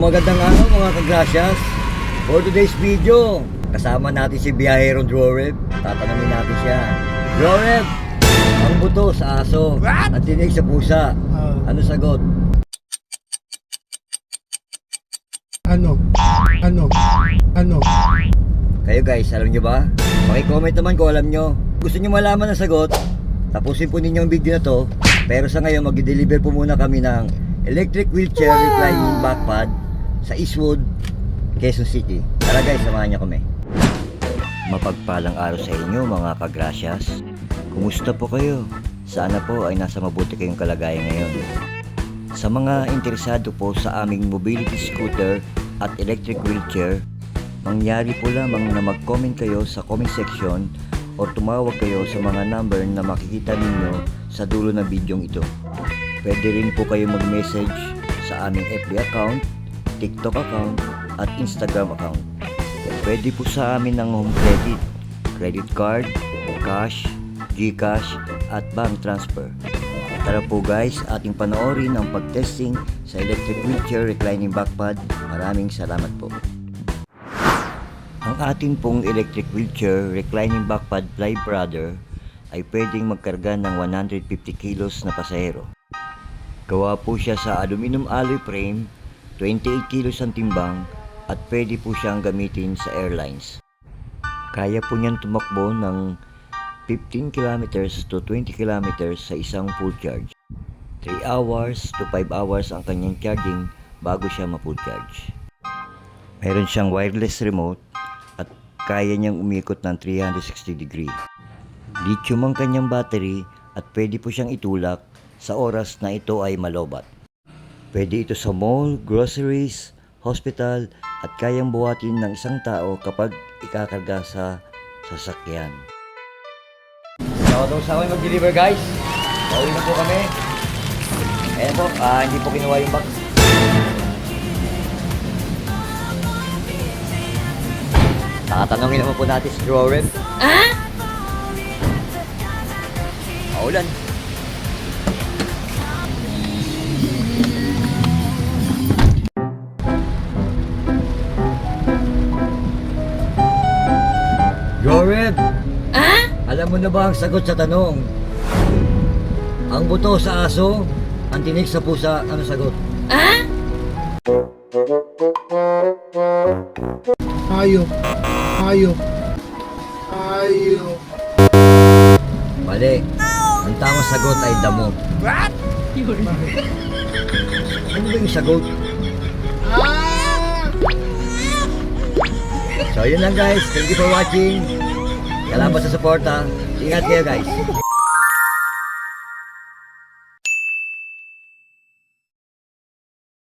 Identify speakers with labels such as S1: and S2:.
S1: Magandang araw mga kagrasyas. For today's video, kasama natin si Biyahero Droreb. Tatanungin natin siya. Droreb, ang buto sa aso at tinig sa pusa. Ano sagot?
S2: Ano?
S1: Kayo guys, alam nyo ba? Paki-comment naman kung alam nyo. Gusto nyo malaman ang sagot? Tapusin po ninyo ang video na to. Pero sa ngayon, mag-deliver po muna kami ng electric wheelchair reclining backpad sa Eastwood, Quezon City. Tara guys, samahan niyo kami. Mapagpalang araw sa inyo mga kagrasyas. Kumusta po kayo? Sana po ay nasa mabuti kayong kalagayan ngayon. Sa mga interesado po sa aming mobility scooter at electric wheelchair, mangyari po lamang na mag-comment kayo sa comment section o tumawag kayo sa mga number na makikita ninyo sa dulo ng bidyong ito. Pwede rin po kayo mag-message sa aming FB account, TikTok account at Instagram account. Pwede po sa amin ng home credit card, cash, GCash at bank transfer. Tara po guys, ating panoorin ang pag-testing sa electric wheelchair reclining backpad. Maraming salamat po. Ang ating pong electric wheelchair reclining backpad Fly Brother ay pwedeng magkarga ng 150 kilos na pasahero. Gawa po siya sa aluminum alloy frame, 28 kilos ang timbang at pwede po siyang gamitin sa airlines. Kaya po niyan tumakbo ng 15 kilometers to 20 kilometers sa isang full charge. 3 hours to 5 hours ang kanyang charging bago siya ma-full charge. Meron siyang wireless remote at kaya niyang umikot ng 360 degree. Lithium ang kanyang battery at pwede po siyang itulak sa oras na ito ay malobat. Pwede ito sa mall, groceries, hospital at kayang buhatin ng isang tao kapag ikakarga sa sasakyan. So, sa akin mag-deliver guys. Pauwi na po kami. Ayan po, hindi po kinuha yung box. Tatanungin naman po natin si Droreb. Maulan. Droreb! Alam mo na ba ang sagot sa tanong? Ang buto sa aso, ang tinig sa pusa, ano sagot?
S2: Hayop.
S1: Mali. Ang tamang sagot ay damo.
S2: What?
S1: Ano ba yung sagot? So yun lang guys. Thank you for watching. Salamat sa suporta. Ingat kayo guys.